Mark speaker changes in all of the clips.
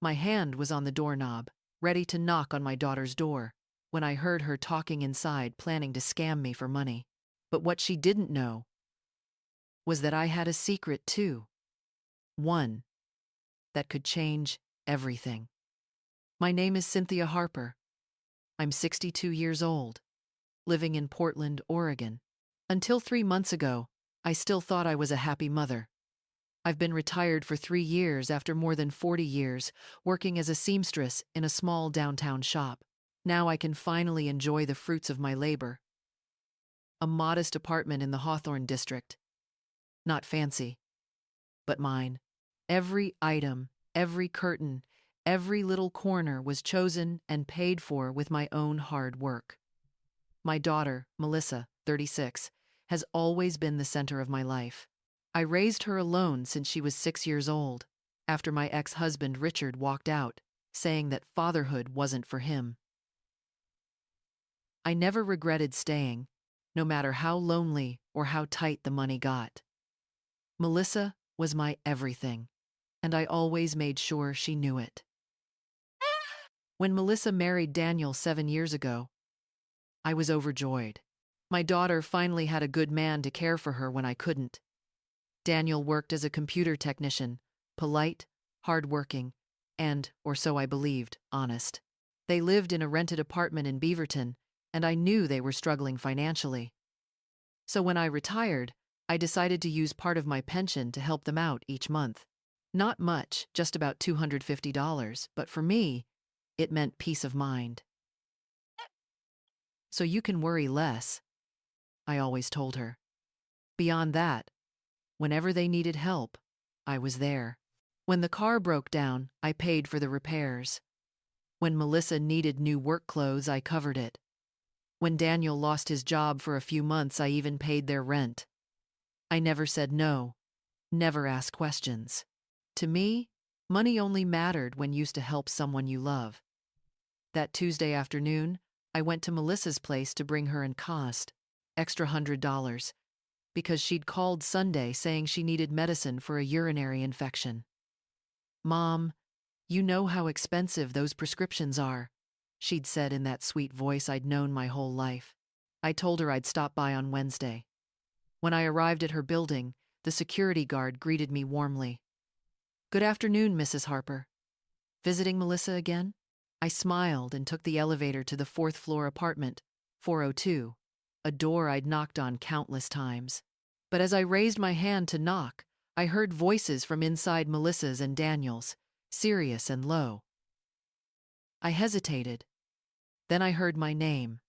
Speaker 1: My hand was on the doorknob, ready to knock on my daughter's door, when I heard her talking inside, planning to scam me for money. But what she didn't know was that I had a secret too. One that could change everything. My name is Cynthia Harper. I'm 62 years old, living in Portland, Oregon. Until 3 months ago, I still thought I was a happy mother. I've been retired for 3 years after more than 40 years working as a seamstress in a small downtown shop. Now I can finally enjoy the fruits of my labor. A modest apartment in the Hawthorne district. Not fancy, but mine. Every item, every curtain, every little corner was chosen and paid for with my own hard work. My daughter, Melissa, 36, has always been the center of my life. I raised her alone since she was 6 years old, after my ex-husband Richard walked out, saying that fatherhood wasn't for him. I never regretted staying, no matter how lonely or how tight the money got. Melissa was my everything, and I always made sure she knew it. When Melissa married Daniel 7 years ago, I was overjoyed. My daughter finally had a good man to care for her when I couldn't. Daniel worked as a computer technician, polite, hardworking, and, or so I believed, honest. They lived in a rented apartment in Beaverton, and I knew they were struggling financially. So when I retired, I decided to use part of my pension to help them out each month. Not much, just about $250, but for me, it meant peace of mind. So you can worry less, I always told her. Beyond that, whenever they needed help, I was there. When the car broke down, I paid for the repairs. When Melissa needed new work clothes, I covered it. When Daniel lost his job for a few months, I even paid their rent. I never said no, never asked questions. To me, money only mattered when used to help someone you love. That Tuesday afternoon, I went to Melissa's place to bring her an cost, extra $100, because she'd called Sunday saying she needed medicine for a urinary infection. "Mom, you know how expensive those prescriptions are," she'd said in that sweet voice I'd known my whole life. I told her I'd stop by on Wednesday. When I arrived at her building, the security guard greeted me warmly. "Good afternoon, Mrs. Harper. Visiting Melissa again?" I smiled and took the elevator to the fourth-floor apartment, 402, a door I'd knocked on countless times. But as I raised my hand to knock, I heard voices from inside Melissa's and Daniel's, serious and low. I hesitated. Then I heard my name.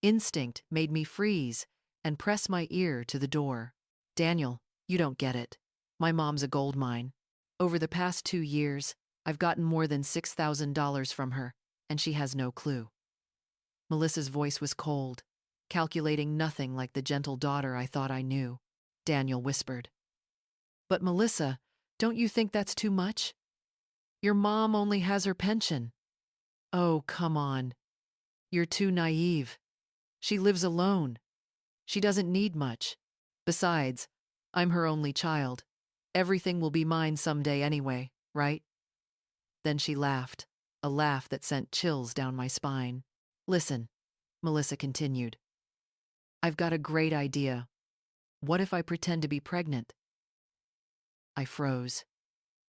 Speaker 1: Instinct made me freeze and press my ear to the door. "Daniel, you don't get it. My mom's a gold mine. Over the past 2 years, I've gotten more than $6,000 from her, and she has no clue." Melissa's voice was cold, calculating, nothing like the gentle daughter I thought I knew. Daniel whispered, "But Melissa, don't you think that's too much? Your mom only has her pension." "Oh, come on. You're too naive. She lives alone. She doesn't need much. Besides, I'm her only child. Everything will be mine someday anyway, right?" Then she laughed, a laugh that sent chills down my spine. "Listen," Melissa continued. "I've got a great idea. What if I pretend to be pregnant?" I froze.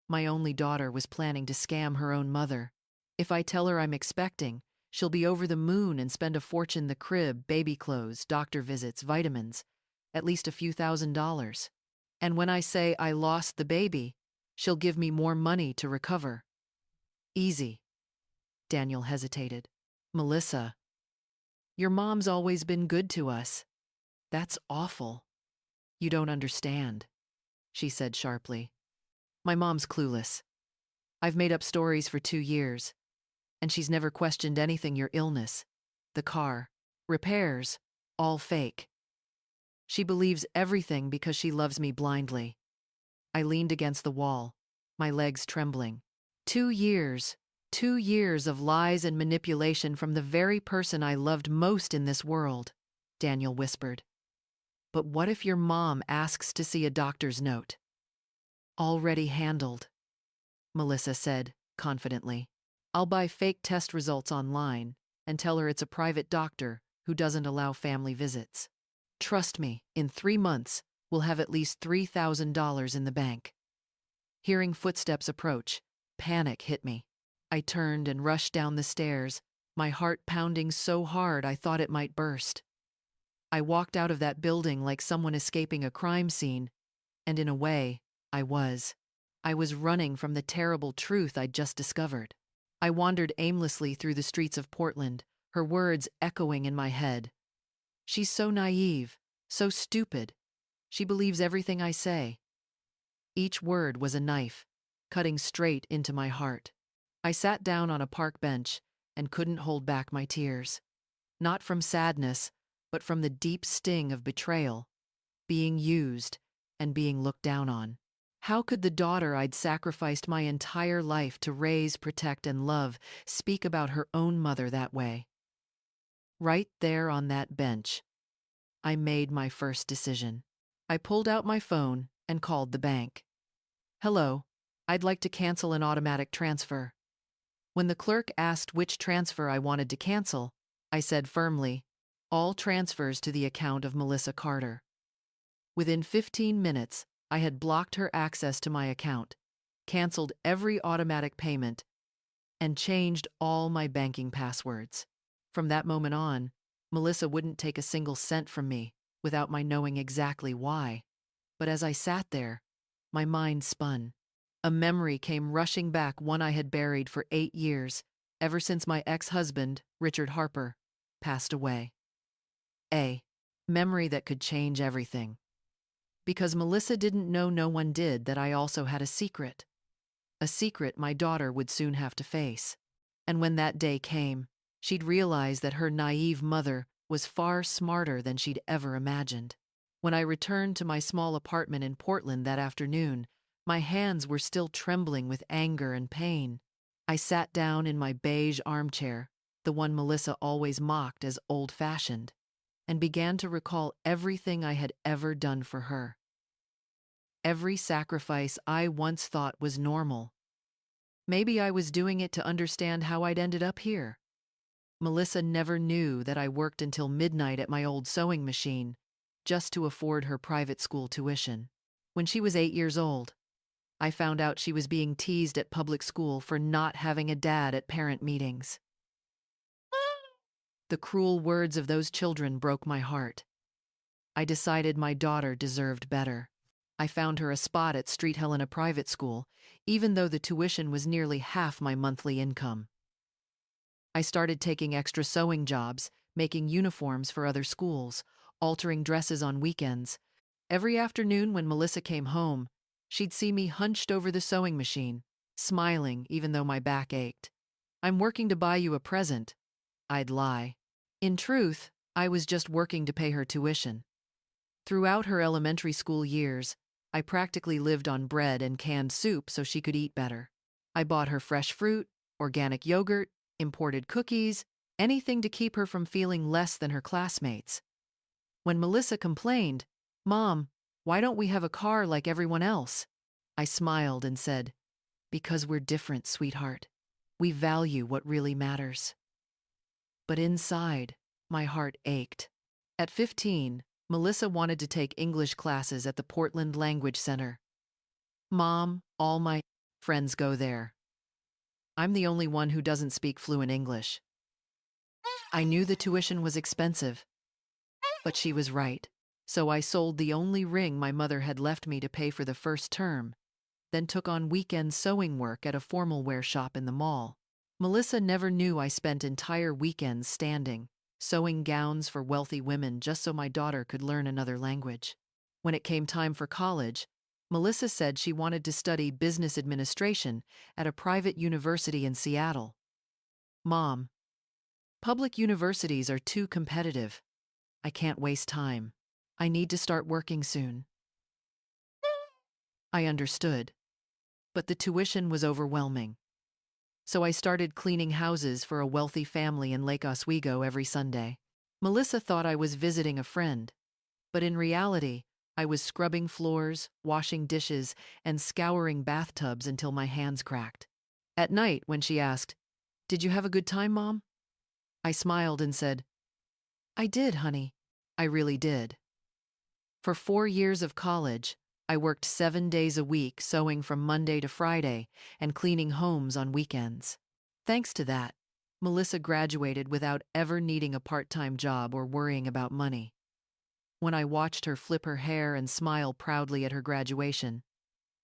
Speaker 1: My only daughter was planning to scam her own mother. If I tell her I'm expecting, she'll be over the moon and spend a fortune: the crib, baby clothes, doctor visits, vitamins, at least a few $1,000s. And when I say I lost the baby, she'll give me more money to recover. Easy. Daniel hesitated. "Melissa, your mom's always been good to us. That's awful." "You don't understand," she said sharply. "My mom's clueless. I've made up stories for 2 years, and she's never questioned anything: your illness, the car, repairs, all fake. She believes everything because she loves me blindly." I leaned against the wall, my legs trembling. 2 years, 2 years of lies and manipulation from the very person I loved most in this world, Daniel whispered. "But what if your mom asks to see a doctor's note?" "Already handled," Melissa said, confidently. I'll buy fake test results online and tell her it's a private doctor who doesn't allow family visits. Trust me, in 3 months, we'll have at least $3,000 in the bank. Hearing footsteps approach, panic hit me. I turned and rushed down the stairs, my heart pounding so hard I thought it might burst. I walked out of that building like someone escaping a crime scene, and in a way, I was. I was running from the terrible truth I'd just discovered. I wandered aimlessly through the streets of Portland, her words echoing in my head. She's so naive, so stupid. She believes everything I say. Each word was a knife, cutting straight into my heart. I sat down on a park bench and couldn't hold back my tears. Not from sadness, but from the deep sting of betrayal, being used, and being looked down on. How could the daughter I'd sacrificed my entire life to raise, protect, and love speak about her own mother that way? Right there on that bench, I made my first decision. I pulled out my phone and called the bank. "Hello, I'd like to cancel an automatic transfer." When the clerk asked which transfer I wanted to cancel, I said firmly, "All transfers to the account of Melissa Carter." Within 15 minutes, I had blocked her access to my account, canceled every automatic payment, and changed all my banking passwords. From that moment on, Melissa wouldn't take a single cent from me without my knowing exactly why. But as I sat there, my mind spun. A memory came rushing back, one I had buried for 8 years, ever since my ex-husband, Richard Harper, passed away. A memory that could change everything. Because Melissa didn't know, no one did, that I also had a secret. A secret my daughter would soon have to face. And when that day came, she'd realize that her naive mother was far smarter than she'd ever imagined. When I returned to my small apartment in Portland that afternoon, my hands were still trembling with anger and pain. I sat down in my beige armchair, the one Melissa always mocked as old-fashioned, and began to recall everything I had ever done for her. Every sacrifice I once thought was normal. Maybe I was doing it to understand how I'd ended up here. Melissa never knew that I worked until midnight at my old sewing machine, just to afford her private school tuition. When she was 8 years old, I found out she was being teased at public school for not having a dad at parent meetings. The cruel words of those children broke my heart. I decided my daughter deserved better. I found her a spot at Street Helena private school, even though the tuition was nearly half my monthly income. I started taking extra sewing jobs, making uniforms for other schools, altering dresses on weekends. Every afternoon when Melissa came home, she'd see me hunched over the sewing machine, smiling even though my back ached. "I'm working to buy you a present," I'd lie. In truth, I was just working to pay her tuition. Throughout her elementary school years, I practically lived on bread and canned soup so she could eat better. I bought her fresh fruit, organic yogurt, imported cookies, anything to keep her from feeling less than her classmates. When Melissa complained, "Mom, why don't we have a car like everyone else?" I smiled and said, "Because we're different, sweetheart. We value what really matters." But inside, my heart ached. At 15, Melissa wanted to take English classes at the Portland Language Center. "Mom, all my friends go there. I'm the only one who doesn't speak fluent English." I knew the tuition was expensive, but she was right. So I sold the only ring my mother had left me to pay for the first term, then took on weekend sewing work at a formal wear shop in the mall. Melissa never knew I spent entire weekends standing, sewing gowns for wealthy women just so my daughter could learn another language. When it came time for college, Melissa said she wanted to study business administration at a private university in Seattle. "Mom, public universities are too competitive. I can't waste time. I need to start working soon." I understood, but the tuition was overwhelming. So I started cleaning houses for a wealthy family in Lake Oswego every Sunday. Melissa thought I was visiting a friend, but in reality, I was scrubbing floors, washing dishes, and scouring bathtubs until my hands cracked. At night, when she asked, "Did you have a good time, Mom?" I smiled and said, "I did, honey. I really did." For 4 years of college, I worked 7 days a week, sewing from Monday to Friday and cleaning homes on weekends. Thanks to that, Melissa graduated without ever needing a part-time job or worrying about money. When I watched her flip her hair and smile proudly at her graduation,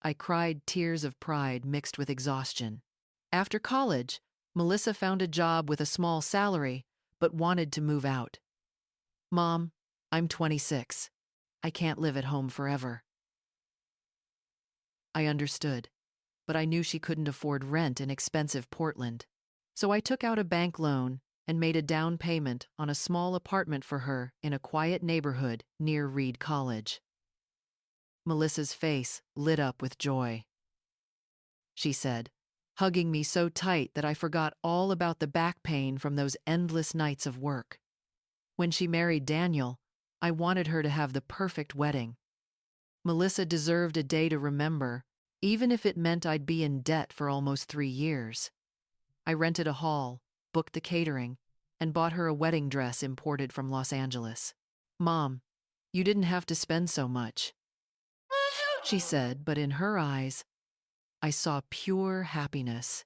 Speaker 1: I cried tears of pride mixed with exhaustion. After college, Melissa found a job with a small salary, but wanted to move out. "Mom, I'm 26. I can't live at home forever." I understood, but I knew she couldn't afford rent in expensive Portland. So I took out a bank loan and made a down payment on a small apartment for her in a quiet neighborhood near Reed College. Melissa's face lit up with joy. She said, hugging me so tight that I forgot all about the back pain from those endless nights of work. When she married Daniel, I wanted her to have the perfect wedding. Melissa deserved a day to remember, even if it meant I'd be in debt for almost 3 years. I rented a hall, booked the catering, and bought her a wedding dress imported from Los Angeles. "Mom, you didn't have to spend so much," she said, but in her eyes, I saw pure happiness.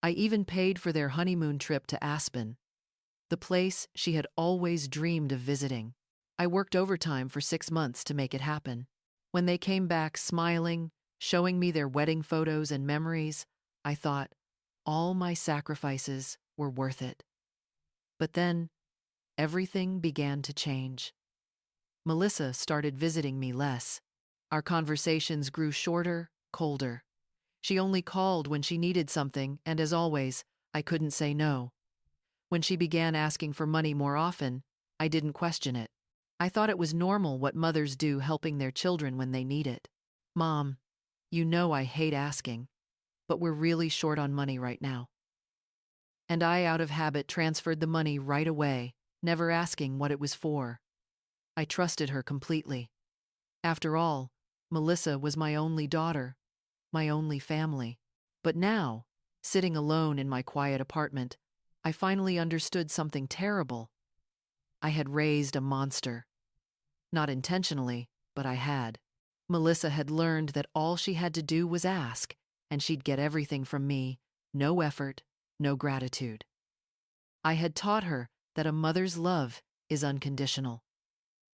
Speaker 1: I even paid for their honeymoon trip to Aspen, the place she had always dreamed of visiting. I worked overtime for 6 months to make it happen. When they came back smiling, showing me their wedding photos and memories, I thought, all my sacrifices were worth it. But then, everything began to change. Melissa started visiting me less. Our conversations grew shorter, colder. She only called when she needed something, and as always, I couldn't say no. When she began asking for money more often, I didn't question it. I thought it was normal what mothers do, helping their children when they need it. "Mom, you know I hate asking, but we're really short on money right now." And I, out of habit, transferred the money right away, never asking what it was for. I trusted her completely. After all, Melissa was my only daughter, my only family. But now, sitting alone in my quiet apartment, I finally understood something terrible. I had raised a monster. Not intentionally, but I had. Melissa had learned that all she had to do was ask, and she'd get everything from me, no effort, no gratitude. I had taught her that a mother's love is unconditional,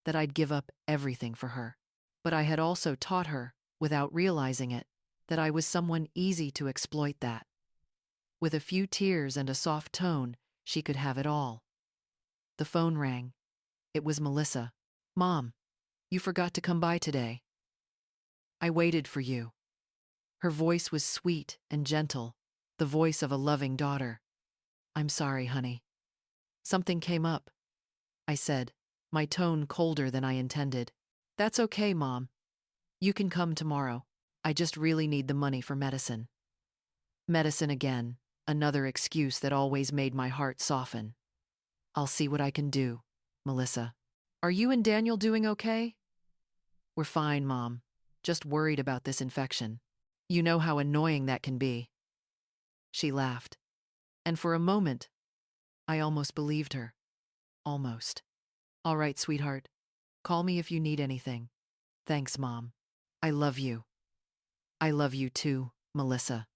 Speaker 1: that I'd give up everything for her. But I had also taught her, without realizing it, that I was someone easy to exploit that. With a few tears and a soft tone, she could have it all. The phone rang. It was Melissa. "Mom, you forgot to come by today. I waited for you." Her voice was sweet and gentle, the voice of a loving daughter. "I'm sorry, honey. Something came up," I said, my tone colder than I intended. "That's okay, Mom. You can come tomorrow. I just really need the money for medicine." Medicine again, another excuse that always made my heart soften. "I'll see what I can do, Melissa. Are you and Daniel doing okay?" "We're fine, Mom. Just worried about this infection. You know how annoying that can be." She laughed. And for a moment, I almost believed her. Almost. "All right, sweetheart. Call me if you need anything. Thanks, Mom. I love you." "I love you too, Melissa."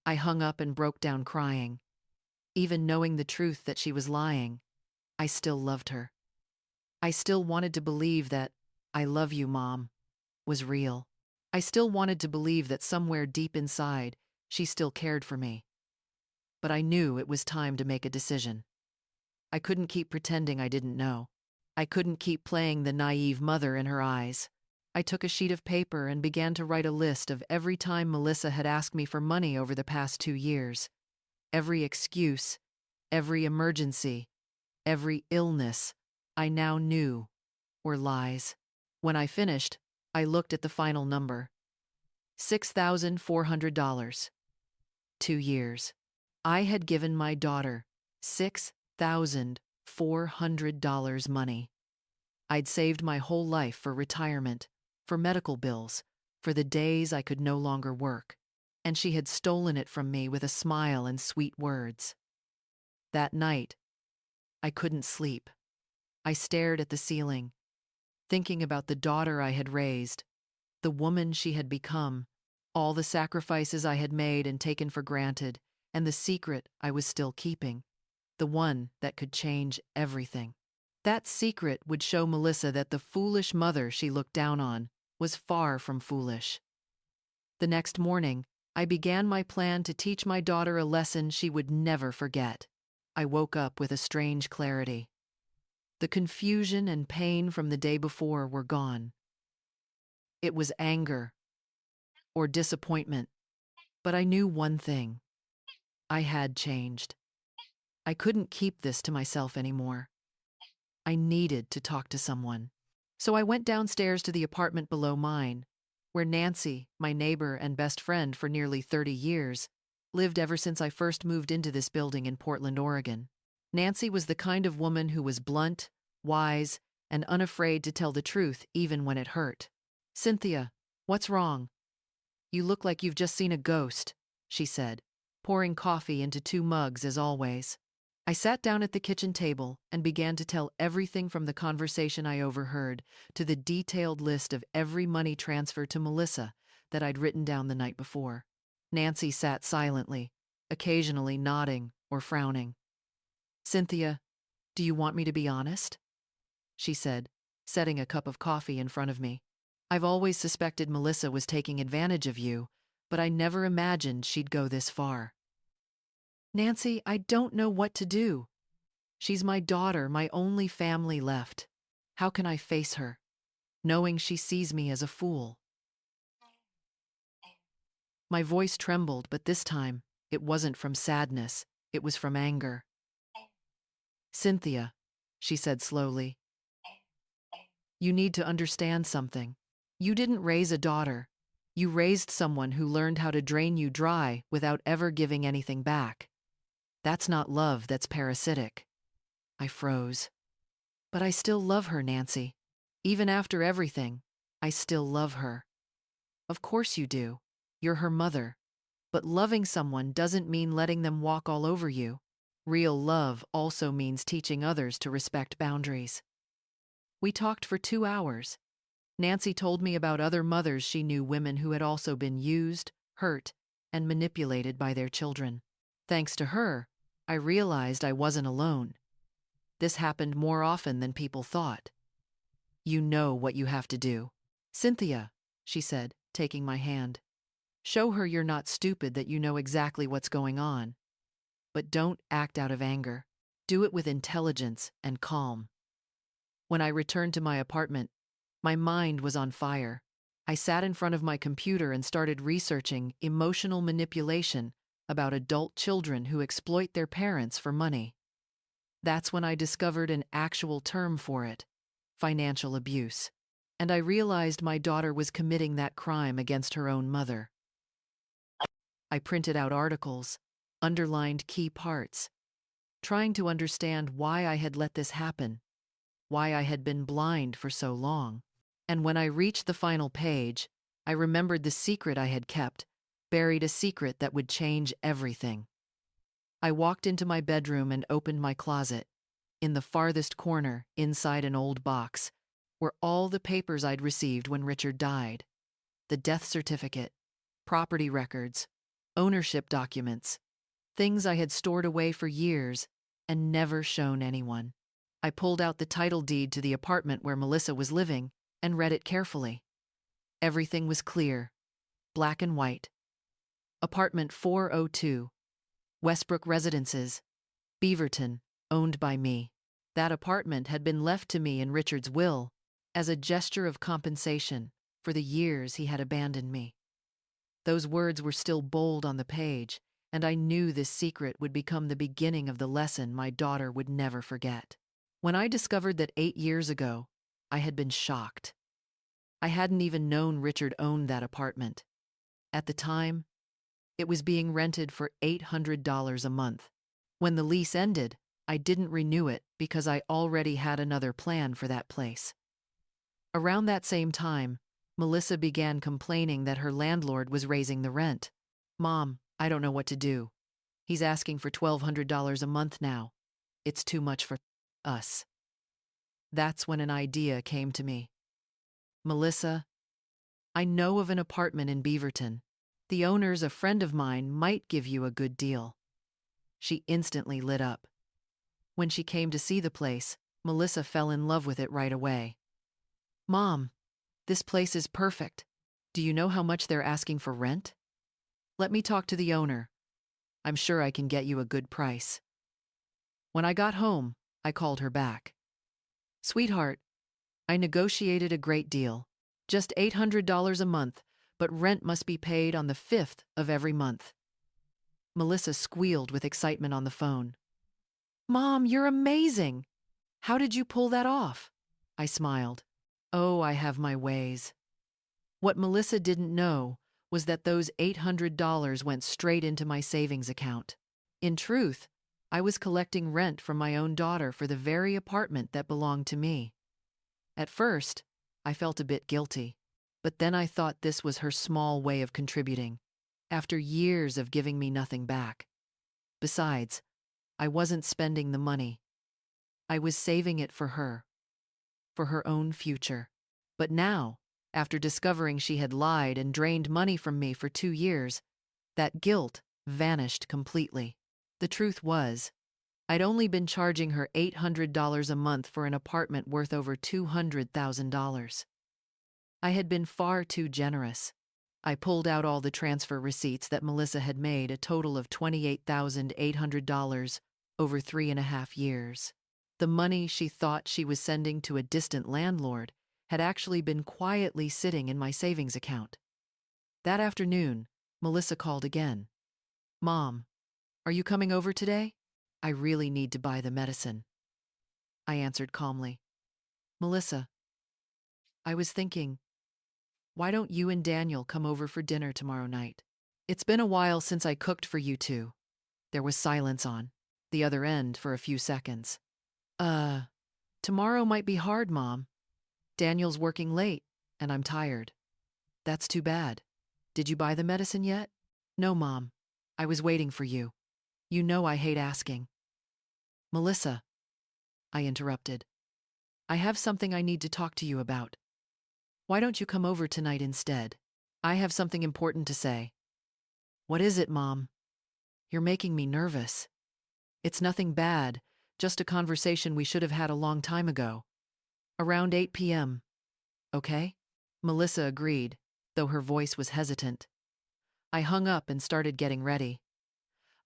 Speaker 1: I hung up and broke down crying. Even knowing the truth that she was lying, I still loved her. I still wanted to believe that "I love you, Mom" was real. I still wanted to believe that somewhere deep inside, she still cared for me. But I knew it was time to make a decision. I couldn't keep pretending I didn't know. I couldn't keep playing the naive mother in her eyes. I took a sheet of paper and began to write a list of every time Melissa had asked me for money over the past 2 years. Every excuse, every emergency, every illness I now knew were lies. When I finished, I looked at the final number. $6,400. 2 years. I had given my daughter $6,400 money. I'd saved my whole life for retirement, for medical bills, for the days I could no longer work. and she had stolen it from me with a smile and sweet words. That night, I couldn't sleep. I stared at the ceiling, thinking about the daughter I had raised, the woman she had become, all the sacrifices I had made and taken for granted, and the secret I was still keeping, the one that could change everything. That secret would show Melissa that the foolish mother she looked down on was far from foolish. The next morning, I began my plan to teach my daughter a lesson she would never forget. I woke up with a strange clarity. The confusion and pain from the day before were gone. It was anger or disappointment, but I knew one thing. I had changed. I couldn't keep this to myself anymore. I needed to talk to someone. So I went downstairs to the apartment below mine, where Nancy, my neighbor and best friend for nearly 30 years, lived ever since I first moved into this building in Portland, Oregon. Nancy was the kind of woman who was blunt, wise, and unafraid to tell the truth even when it hurt. "Cynthia, what's wrong? You look like you've just seen a ghost," she said, pouring coffee into 2 mugs as always. I sat down at the kitchen table and began to tell everything from the conversation I overheard to the detailed list of every money transfer to Melissa that I'd written down the night before. Nancy sat silently, occasionally nodding or frowning. "Cynthia, do you want me to be honest?" she said, setting a cup of coffee in front of me. "I've always suspected Melissa was taking advantage of you, but I never imagined she'd go this far." "Nancy, I don't know what to do. She's my daughter, my only family left. How can I face her, knowing she sees me as a fool?" My voice trembled, but this time it wasn't from sadness, it was from anger. "Cynthia," she said slowly, "you need to understand something. You didn't raise a daughter. You raised someone who learned how to drain you dry without ever giving anything back. That's not love, that's parasitic." I froze. "But I still love her, Nancy. Even after everything, I still love her." "Of course you do. You're her mother. But loving someone doesn't mean letting them walk all over you. Real love also means teaching others to respect boundaries." We talked for 2 hours. Nancy told me about other mothers she knew, women who had also been used, hurt, and manipulated by their children. Thanks to her, I realized I wasn't alone. This happened more often than people thought. "You know what you have to do. Cynthia," she said, taking my hand. "Show her you're not stupid, that you know exactly what's going on. But don't act out of anger. Do it with intelligence and calm." When I returned to my apartment, my mind was on fire. I sat in front of my computer and started researching emotional manipulation about adult children who exploit their parents for money. That's when I discovered an actual term for it: financial abuse. And I realized my daughter was committing that crime against her own mother. I printed out articles, underlined key parts, trying to understand why I had let this happen, why I had been blind for so long. And when I reached the final page, I remembered the secret I had kept, buried, a secret that would change everything. I walked into my bedroom and opened my closet. In the farthest corner, inside an old box, were all the papers I'd received when Richard died: the death certificate, property records, ownership documents, things I had stored away for years and never shown anyone. I pulled out the title deed to the apartment where Melissa was living and read it carefully. Everything was clear, black and white. Apartment 402, Westbrook Residences, Beaverton, owned by me. That apartment had been left to me in Richard's will as a gesture of compensation for the years he had abandoned me. Those words were still bold on the page, and I knew this secret would become the beginning of the lesson my daughter would never forget. When I discovered that 8 years ago, I had been shocked. I hadn't even known Richard owned that apartment. At the time, it was being rented for $800 a month. When the lease ended, I didn't renew it because I already had another plan for that place. Around that same time, Melissa began complaining that her landlord was raising the rent. Mom, I don't know what to do. He's asking for $1,200 a month now. It's too much for us. That's when an idea came to me. Melissa, I know of an apartment in Beaverton. The owner's a friend of mine, might give you a good deal. She instantly lit up. When she came to see the place, Melissa fell in love with it right away. Mom, this place is perfect. Do you know how much they're asking for rent? Let me talk to the owner. I'm sure I can get you a good price. When I got home, I called her back. Sweetheart, I negotiated a great deal. Just $800 a month, but rent must be paid on the 5th of every month. Melissa squealed with excitement on the phone. Mom, you're amazing! How did you pull that off? I smiled. Oh, I have my ways. What Melissa didn't know was that those $800 went straight into my savings account. In truth, I was collecting rent from my own daughter for the very apartment that belonged to me. At first, I felt a bit guilty, but then I thought this was her small way of contributing, after years of giving me nothing back. Besides, I wasn't spending the money. I was saving it for her own future. But now, after discovering she had lied and drained money from me for 2 years, that guilt vanished completely. The truth was, I'd only been charging her $800 a month for an apartment worth over $200,000. I had been far too generous. I pulled out all the transfer receipts that Melissa had made, a total of $28,800 over 3.5 years. The money she thought she was sending to a distant landlord had actually been quietly sitting in my savings account. That afternoon, Melissa called again. Mom, are you coming over today? I really need to buy the medicine. I answered calmly. Melissa, I was thinking, why don't you and Daniel come over for dinner tomorrow night? It's been a while since I cooked for you two. There was silence on the other end for a few seconds. Tomorrow might be hard, Mom. Daniel's working late, and I'm tired. That's too bad. Did you buy the medicine yet? No, Mom. I was waiting for you. You know I hate asking. Melissa, I interrupted. I have something I need to talk to you about. Why don't you come over tonight instead? I have something important to say. What is it, Mom? You're making me nervous. It's nothing bad, just a conversation we should have had a long time ago. Around 8 p.m. Okay? Melissa agreed, though her voice was hesitant. I hung up and started getting ready.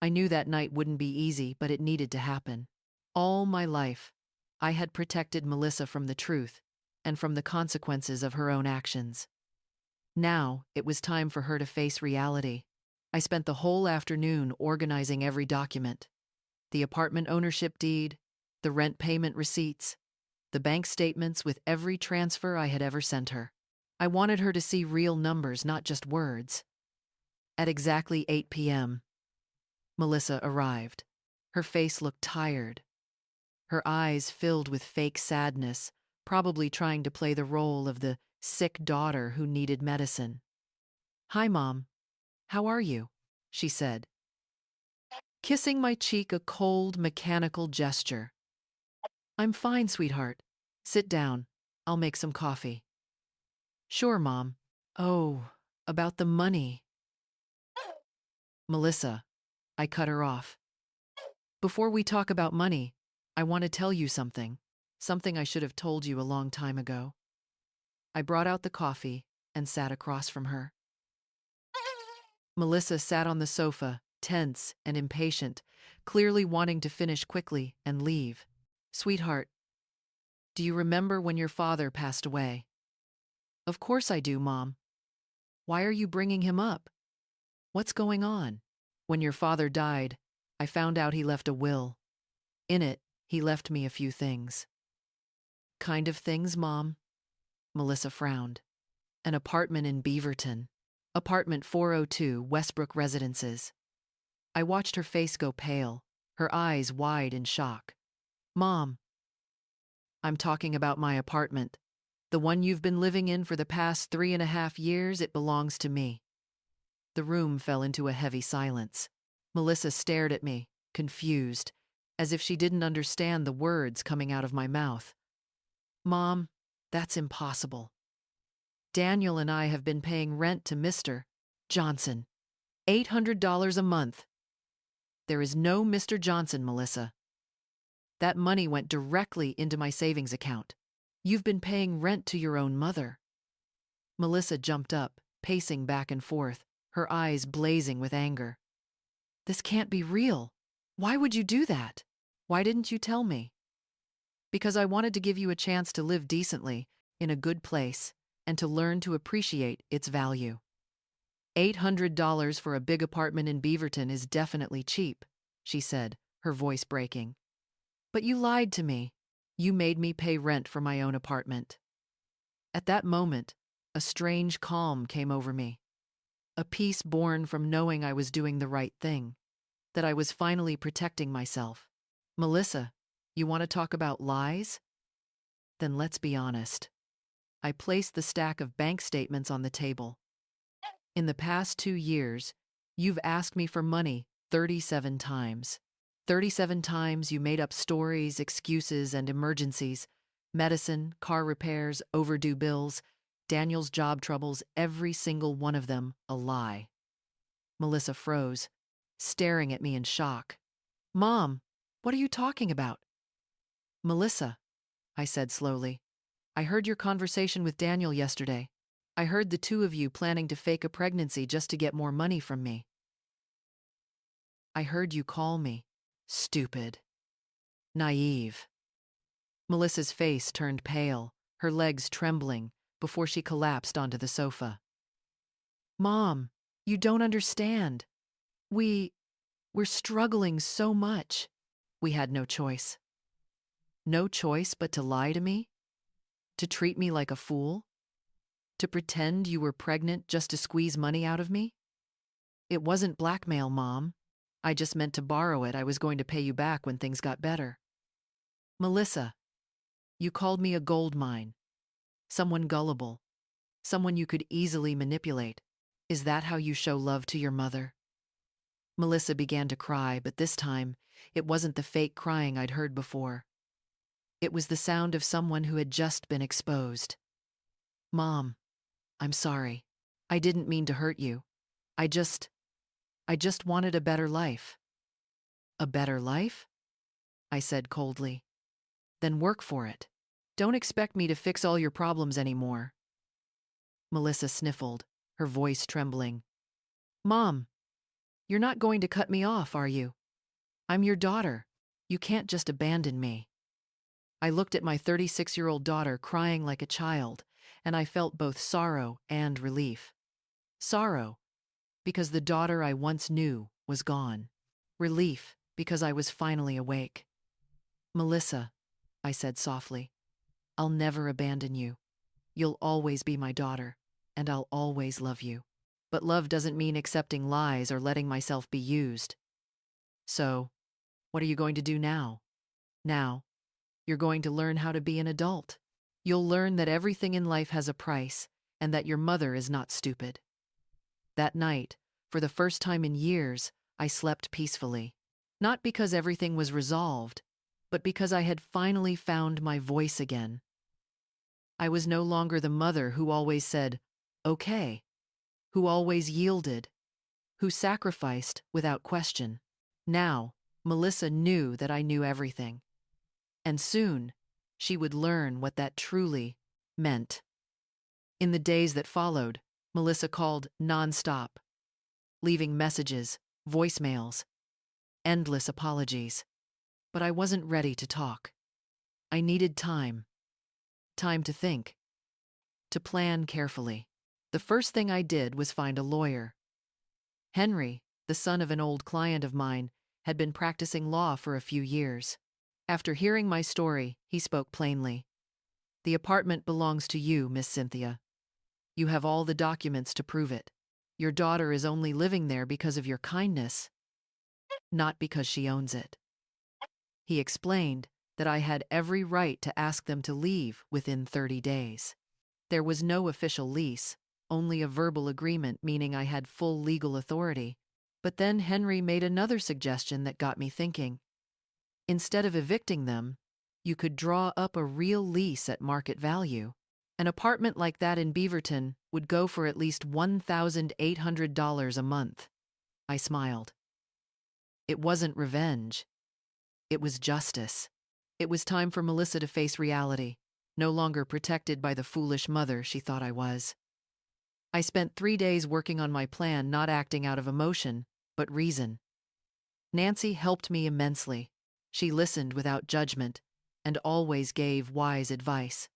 Speaker 1: I knew that night wouldn't be easy, but it needed to happen. All my life, I had protected Melissa from the truth and from the consequences of her own actions. Now, it was time for her to face reality. I spent the whole afternoon organizing every document: the apartment ownership deed, the rent payment receipts, the bank statements with every transfer I had ever sent her. I wanted her to see real numbers, not just words. At exactly 8 p.m., Melissa arrived. Her face looked tired. Her eyes filled with fake sadness, probably trying to play the role of the sick daughter who needed medicine. Hi, Mom. How are you? She said, kissing my cheek, a cold, mechanical gesture. I'm fine, sweetheart. Sit down. I'll make some coffee. Sure, Mom. Oh, about the money. Melissa, I cut her off. Before we talk about money, I want to tell you something. Something I should have told you a long time ago. I brought out the coffee and sat across from her. Melissa sat on the sofa, tense and impatient, clearly wanting to finish quickly and leave. Sweetheart, do you remember when your father passed away? Of course I do, Mom. Why are you bringing him up? What's going on? When your father died, I found out he left a will. In it, he left me a few things. Kind of things, Mom? Melissa frowned. An apartment in Beaverton. Apartment 402, Westbrook Residences. I watched her face go pale, her eyes wide in shock. Mom, I'm talking about my apartment. The one you've been living in for the past 3.5 years, it belongs to me. The room fell into a heavy silence. Melissa stared at me, confused, as if she didn't understand the words coming out of my mouth. Mom, that's impossible. Daniel and I have been paying rent to Mr. Johnson. $800 a month. There is no Mr. Johnson, Melissa. That money went directly into my savings account. You've been paying rent to your own mother. Melissa jumped up, pacing back and forth, her eyes blazing with anger. This can't be real. Why would you do that? Why didn't you tell me? Because I wanted to give you a chance to live decently, in a good place, and to learn to appreciate its value. $800 for a big apartment in Beaverton is definitely cheap, she said, her voice breaking. But you lied to me. You made me pay rent for my own apartment. At that moment, a strange calm came over me. A peace born from knowing I was doing the right thing, that I was finally protecting myself. Melissa, you want to talk about lies? Then let's be honest. I placed the stack of bank statements on the table. In the past 2 years, you've asked me for money 37 times. 37 times you made up stories, excuses, and emergencies. Medicine, car repairs, overdue bills, Daniel's job troubles, every single one of them a lie. Melissa froze, staring at me in shock. Mom, what are you talking about? Melissa, I said slowly, I heard your conversation with Daniel yesterday. I heard the two of you planning to fake a pregnancy just to get more money from me. I heard you call me stupid, naive. Melissa's face turned pale, her legs trembling, before she collapsed onto the sofa. Mom, you don't understand. We're struggling so much. We had no choice. No choice but to lie to me? To treat me like a fool? To pretend you were pregnant just to squeeze money out of me? It wasn't blackmail, Mom. I just meant to borrow it. I was going to pay you back when things got better. Melissa, you called me a gold mine. Someone gullible. Someone you could easily manipulate. Is that how you show love to your mother? Melissa began to cry, but this time, it wasn't the fake crying I'd heard before. It was the sound of someone who had just been exposed. Mom, I'm sorry. I didn't mean to hurt you. I just wanted a better life. A better life? I said coldly. Then work for it. Don't expect me to fix all your problems anymore. Melissa sniffled, her voice trembling. Mom, you're not going to cut me off, are you? I'm your daughter. You can't just abandon me. I looked at my 36-year-old daughter crying like a child, and I felt both sorrow and relief. Sorrow, because the daughter I once knew was gone. Relief, because I was finally awake. Melissa, I said softly, I'll never abandon you. You'll always be my daughter, and I'll always love you. But love doesn't mean accepting lies or letting myself be used. So, what are you going to do now? Now, you're going to learn how to be an adult. You'll learn that everything in life has a price, and that your mother is not stupid. That night, for the first time in years, I slept peacefully. Not because everything was resolved, but because I had finally found my voice again. I was no longer the mother who always said, okay, who always yielded, who sacrificed without question. Now, Melissa knew that I knew everything. And soon, she would learn what that truly meant. In the days that followed, Melissa called nonstop, leaving messages, voicemails, endless apologies. But I wasn't ready to talk. I needed time. Time to think. To plan carefully. The first thing I did was find a lawyer. Henry, the son of an old client of mine, had been practicing law for a few years. After hearing my story, he spoke plainly. The apartment belongs to you, Miss Cynthia. You have all the documents to prove it. Your daughter is only living there because of your kindness, not because she owns it. He explained that I had every right to ask them to leave within 30 days. There was no official lease, only a verbal agreement meaning I had full legal authority. But then Henry made another suggestion that got me thinking. Instead of evicting them, you could draw up a real lease at market value. An apartment like that in Beaverton would go for at least $1,800 a month. I smiled. It wasn't revenge. It was justice. It was time for Melissa to face reality, no longer protected by the foolish mother she thought I was. I spent 3 days working on my plan, not acting out of emotion, but reason. Nancy helped me immensely. She listened without judgment and always gave wise advice.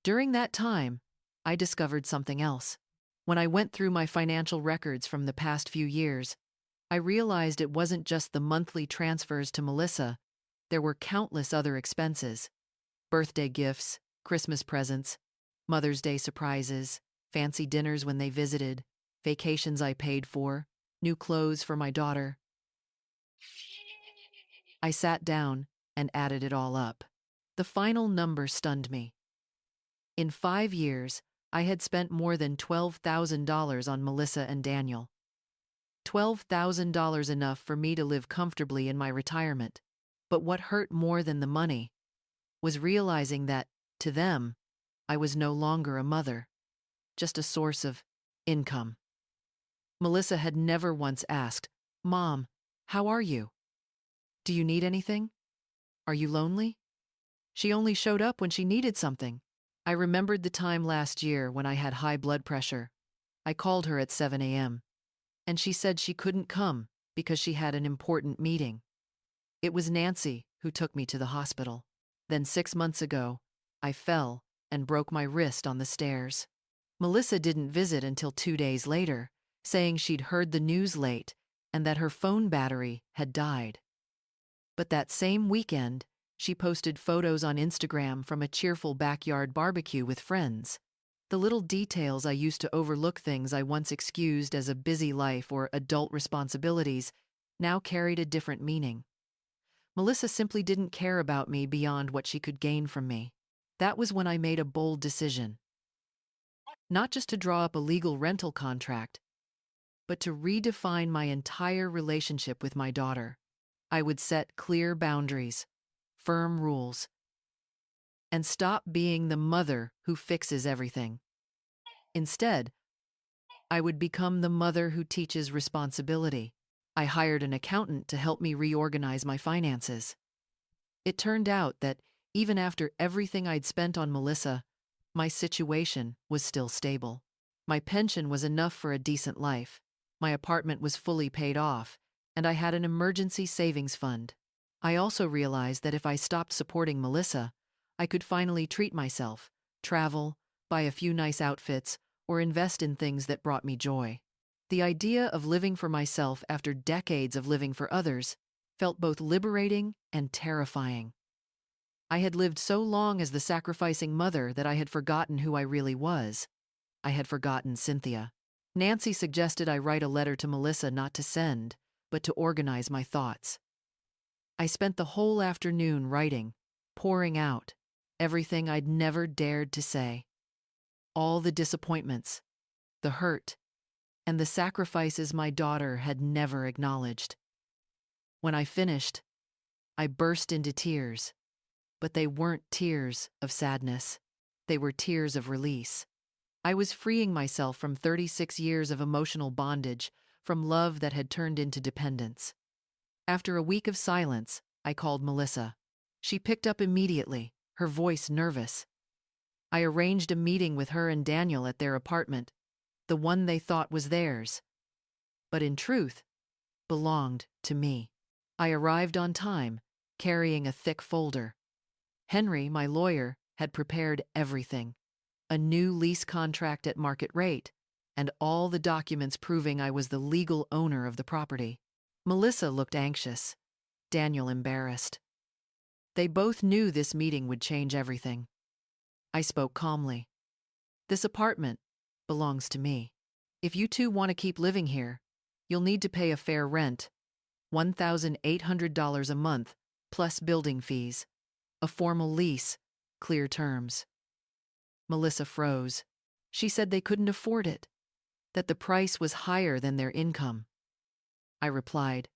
Speaker 1: During that time, I discovered something else. When I went through my financial records from the past few years, I realized it wasn't just the monthly transfers to Melissa. There were countless other expenses: birthday gifts, Christmas presents, Mother's Day surprises, fancy dinners when they visited, vacations I paid for, new clothes for my daughter. I sat down and added it all up. The final number stunned me. In 5 years, I had spent more than $12,000 on Melissa and Daniel. $12,000 enough for me to live comfortably in my retirement. But what hurt more than the money was realizing that, to them, I was no longer a mother, just a source of income. Melissa had never once asked, "Mom, how are you? Do you need anything? Are you lonely?" She only showed up when she needed something. I remembered the time last year when I had high blood pressure. I called her at 7 a.m., and she said she couldn't come because she had an important meeting. It was Nancy who took me to the hospital. Then 6 months ago, I fell and broke my wrist on the stairs. Melissa didn't visit until 2 days later, saying she'd heard the news late and that her phone battery had died. But that same weekend, she posted photos on Instagram from a cheerful backyard barbecue with friends. The little details I used to overlook, things I once excused as a busy life or adult responsibilities, now carried a different meaning. Melissa simply didn't care about me beyond what she could gain from me. That was when I made a bold decision. Not just to draw up a legal rental contract, but to redefine my entire relationship with my daughter. I would set clear boundaries, firm rules, and stop being the mother who fixes everything. Instead, I would become the mother who teaches responsibility. I hired an accountant to help me reorganize my finances. It turned out that even after everything I'd spent on Melissa, my situation was still stable. My pension was enough for a decent life. My apartment was fully paid off, and I had an emergency savings fund. I also realized that if I stopped supporting Melissa, I could finally treat myself, travel, buy a few nice outfits, or invest in things that brought me joy. The idea of living for myself after decades of living for others felt both liberating and terrifying. I had lived so long as the sacrificing mother that I had forgotten who I really was. I had forgotten Cynthia. Nancy suggested I write a letter to Melissa, not to send, but to organize my thoughts. I spent the whole afternoon writing, pouring out everything I'd never dared to say. All the disappointments, the hurt, and the sacrifices my daughter had never acknowledged. When I finished, I burst into tears, but they weren't tears of sadness. They were tears of release. I was freeing myself from 36 years of emotional bondage, from love that had turned into dependence. After a week of silence, I called Melissa. She picked up immediately, her voice nervous. I arranged a meeting with her and Daniel at their apartment, the one they thought was theirs, but in truth, belonged to me. I arrived on time, carrying a thick folder. Henry, my lawyer, had prepared everything: a new lease contract at market rate, and all the documents proving I was the legal owner of the property. Melissa looked anxious, Daniel embarrassed. They both knew this meeting would change everything. I spoke calmly. "This apartment belongs to me. If you two want to keep living here, you'll need to pay a fair rent, $1,800 a month, plus building fees, a formal lease, clear terms." Melissa froze. She said they couldn't afford it, that the price was higher than their income. I replied,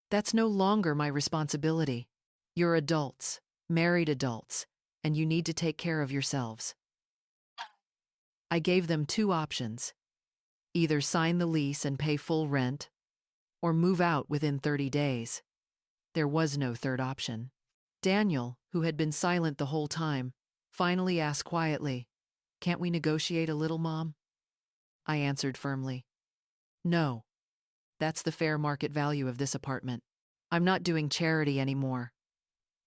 Speaker 1: "That's no longer my responsibility. You're adults, married adults, and you need to take care of yourselves." I gave them two options: either sign the lease and pay full rent, or move out within 30 days. There was no third option. Daniel, who had been silent the whole time, finally asked quietly, "Can't we negotiate a little, Mom?" I answered firmly, "No. That's the fair market value of this apartment. I'm not doing charity anymore."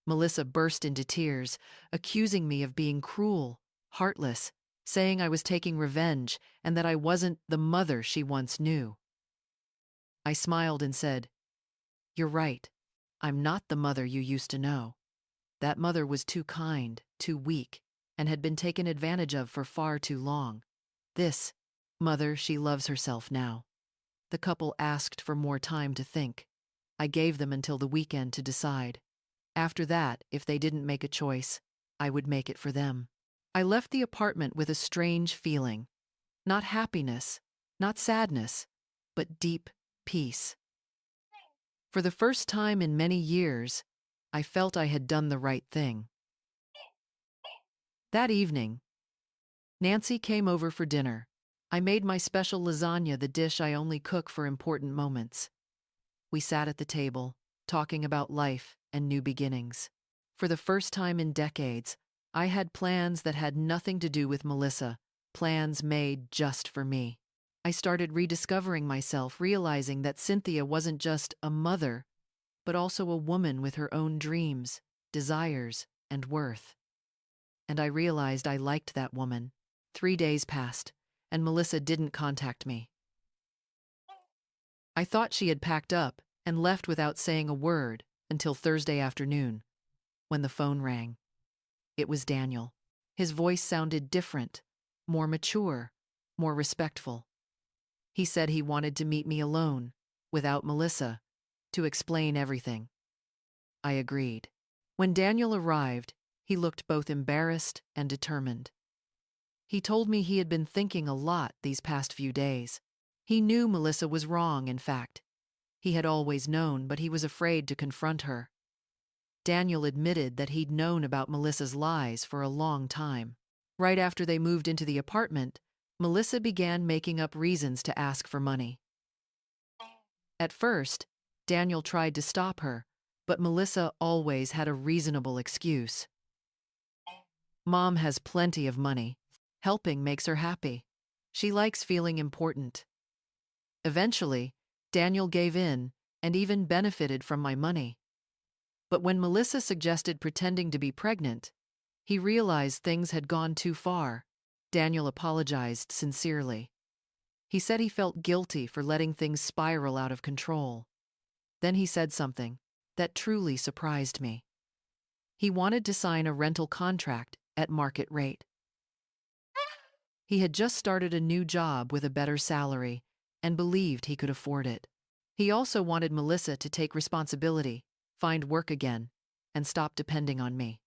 Speaker 1: Melissa burst into tears, accusing me of being cruel, heartless, saying I was taking revenge and that I wasn't the mother she once knew. I smiled and said, "You're right. I'm not the mother you used to know. That mother was too kind, too weak, and had been taken advantage of for far too long. This mother, she loves herself now." The couple asked for more time to think. I gave them until the weekend to decide. After that, if they didn't make a choice, I would make it for them. I left the apartment with a strange feeling. Not happiness, not sadness, but deep peace. For the first time in many years, I felt I had done the right thing. That evening, Nancy came over for dinner. I made my special lasagna, the dish I only cook for important moments. We sat at the table, talking about life and new beginnings. For the first time in decades, I had plans that had nothing to do with Melissa, plans made just for me. I started rediscovering myself, realizing that Cynthia wasn't just a mother, but also a woman with her own dreams, desires, and worth. And I realized I liked that woman. 3 days passed, and Melissa didn't contact me. I thought she had packed up and left without saying a word until Thursday afternoon, when the phone rang. It was Daniel. His voice sounded different, more mature, more respectful. He said he wanted to meet me alone, without Melissa, to explain everything. I agreed. When Daniel arrived, he looked both embarrassed and determined. He told me he had been thinking a lot these past few days. He knew Melissa was wrong, in fact. He had always known, but he was afraid to confront her. Daniel admitted that he'd known about Melissa's lies for a long time. Right after they moved into the apartment, Melissa began making up reasons to ask for money. At first, Daniel tried to stop her, but Melissa always had a reasonable excuse. "Mom has plenty of money. Helping makes her happy. She likes feeling important." Eventually, Daniel gave in and even benefited from my money. But when Melissa suggested pretending to be pregnant, he realized things had gone too far. Daniel apologized sincerely. He said he felt guilty for letting things spiral out of control. Then he said something that truly surprised me. He wanted to sign a rental contract at market rate. He had just started a new job with a better salary and believed he could afford it. He also wanted Melissa to take responsibility, find work again, and stop depending on me.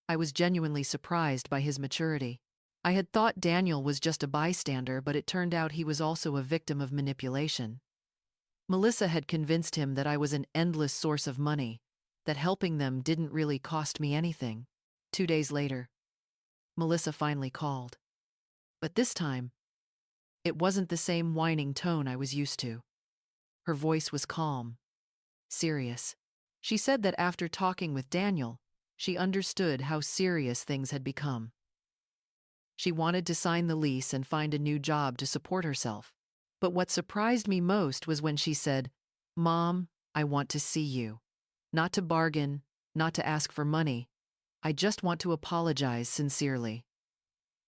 Speaker 1: I was genuinely surprised by his maturity. I had thought Daniel was just a bystander, but it turned out he was also a victim of manipulation. Melissa had convinced him that I was an endless source of money, that helping them didn't really cost me anything. 2 days later, Melissa finally called. But this time, it wasn't the same whining tone I was used to. Her voice was calm, serious. She said that after talking with Daniel, she understood how serious things had become. She wanted to sign the lease and find a new job to support herself. But what surprised me most was when she said, "Mom, I want to see you. Not to bargain, not to ask for money. I just want to apologize sincerely."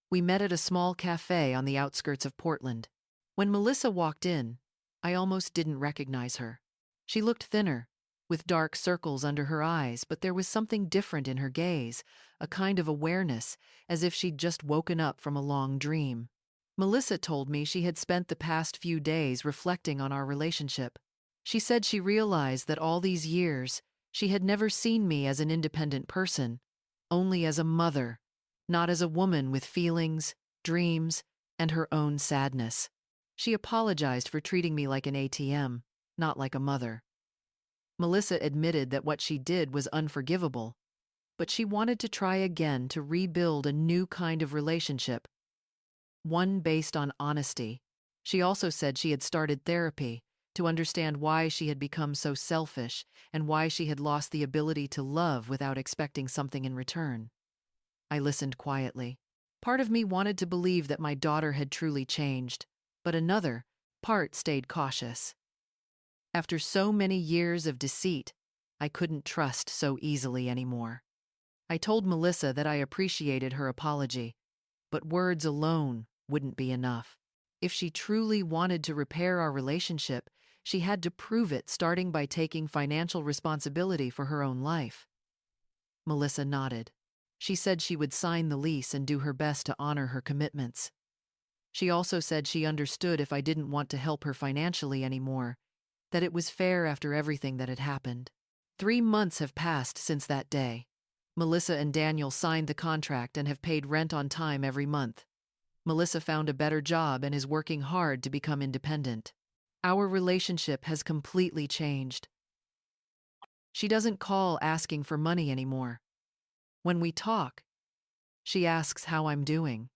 Speaker 1: We met at a small cafe on the outskirts of Portland. When Melissa walked in, I almost didn't recognize her. She looked thinner, with dark circles under her eyes, but there was something different in her gaze, a kind of awareness, as if she'd just woken up from a long dream. Melissa told me she had spent the past few days reflecting on our relationship. She said she realized that all these years, she had never seen me as an independent person, only as a mother, not as a woman with feelings, dreams, and her own sadness. She apologized for treating me like an ATM, not like a mother. Melissa admitted that what she did was unforgivable, but she wanted to try again to rebuild a new kind of relationship, one based on honesty. She also said she had started therapy to understand why she had become so selfish and why she had lost the ability to love without expecting something in return. I listened quietly. Part of me wanted to believe that my daughter had truly changed, but another part stayed cautious. After so many years of deceit, I couldn't trust so easily anymore. I told Melissa that I appreciated her apology, but words alone wouldn't be enough. If she truly wanted to repair our relationship, she had to prove it, starting by taking financial responsibility for her own life. Melissa nodded. She said she would sign the lease and do her best to honor her commitments. She also said she understood if I didn't want to help her financially anymore, that it was fair after everything that had happened. 3 months have passed since that day. Melissa and Daniel signed the contract and have paid rent on time every month. Melissa found a better job and is working hard to become independent. Our relationship has completely changed. She doesn't call asking for money anymore. When we talk, she asks how I'm doing,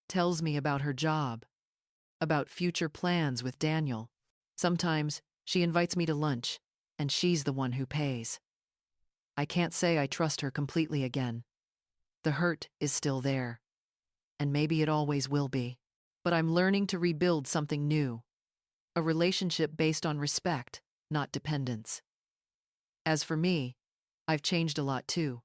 Speaker 1: tells me about her job, about future plans with Daniel. Sometimes she invites me to lunch, and she's the one who pays. I can't say I trust her completely again. The hurt is still there, and maybe it always will be. But I'm learning to rebuild something new, a relationship based on respect, not dependence. As for me, I've changed a lot too.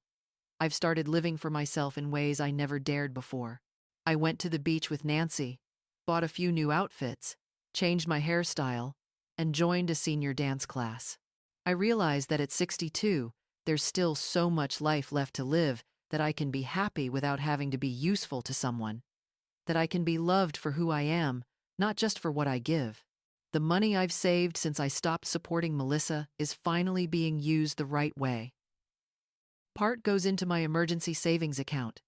Speaker 1: I've started living for myself in ways I never dared before. I went to the beach with Nancy, bought a few new outfits, changed my hairstyle, and joined a senior dance class. I realized that at 62, there's still so much life left to live, that I can be happy without having to be useful to someone, that I can be loved for who I am, not just for what I give. The money I've saved since I stopped supporting Melissa is finally being used the right way. Part goes into my emergency savings account,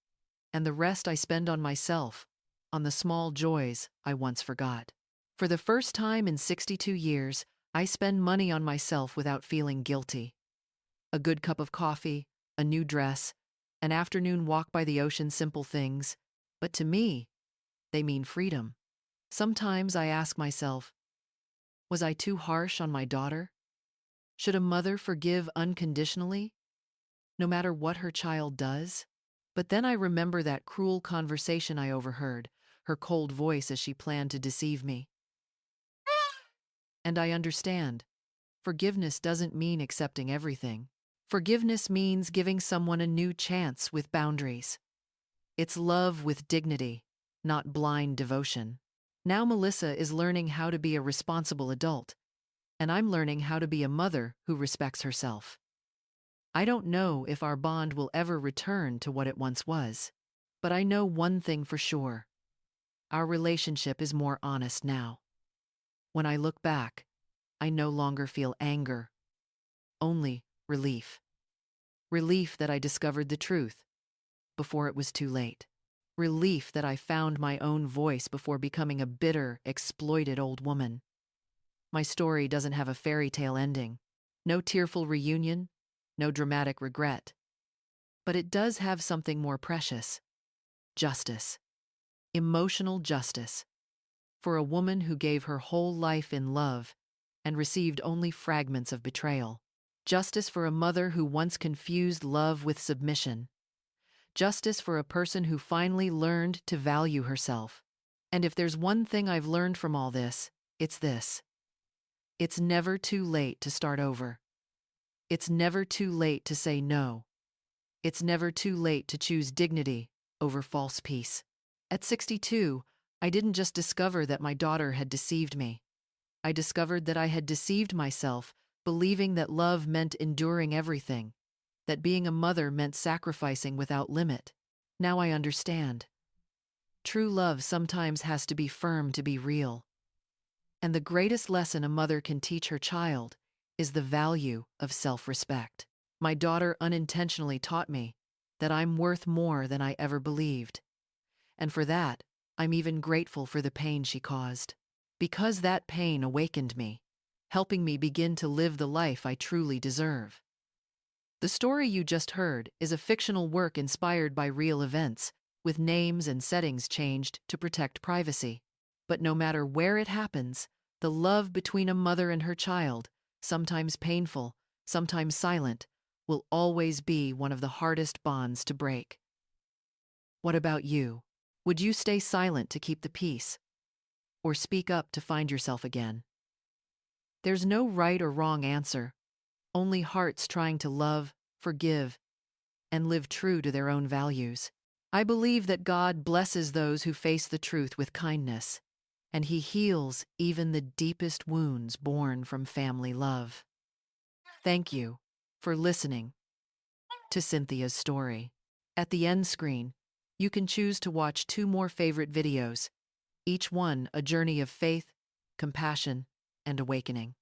Speaker 1: and the rest I spend on myself, on the small joys I once forgot. For the first time in 62 years, I spend money on myself without feeling guilty. A good cup of coffee, a new dress, an afternoon walk by the ocean, simple things, but to me, they mean freedom. Sometimes I ask myself, was I too harsh on my daughter? Should a mother forgive unconditionally, no matter what her child does? But then I remember that cruel conversation I overheard, her cold voice as she planned to deceive me. And I understand. Forgiveness doesn't mean accepting everything. Forgiveness means giving someone a new chance with boundaries. It's love with dignity, not blind devotion. Now Melissa is learning how to be a responsible adult, and I'm learning how to be a mother who respects herself. I don't know if our bond will ever return to what it once was, but I know one thing for sure. Our relationship is more honest now. When I look back, I no longer feel anger, only relief. Relief that I discovered the truth before it was too late. Relief that I found my own voice before becoming a bitter, exploited old woman. My story doesn't have a fairy tale ending. No tearful reunion, no dramatic regret. But it does have something more precious. Justice. Emotional justice. For a woman who gave her whole life in love and received only fragments of betrayal. Justice for a mother who once confused love with submission. Justice for a person who finally learned to value herself. And if there's one thing I've learned from all this, it's this. It's never too late to start over. It's never too late to say no. It's never too late to choose dignity over false peace. At 62, I didn't just discover that my daughter had deceived me. I discovered that I had deceived myself, believing that love meant enduring everything, that being a mother meant sacrificing without limit. Now I understand. True love sometimes has to be firm to be real. And the greatest lesson a mother can teach her child is the value of self-respect. My daughter unintentionally taught me that I'm worth more than I ever believed. And for that, I'm even grateful for the pain she caused. Because that pain awakened me, helping me begin to live the life I truly deserve. The story you just heard is a fictional work inspired by real events, with names and settings changed to protect privacy. But no matter where it happens, the love between a mother and her child, sometimes painful, sometimes silent, will always be one of the hardest bonds to break. What about you? Would you stay silent to keep the peace, or speak up to find yourself again? There's no right or wrong answer, only hearts trying to love, forgive, and live true to their own values. I believe that God blesses those who face the truth with kindness, and He heals even the deepest wounds born from family love. Thank you for listening to Cynthia's story. At the end screen, you can choose to watch 2 more favorite videos, each one a journey of faith, compassion, and awakening.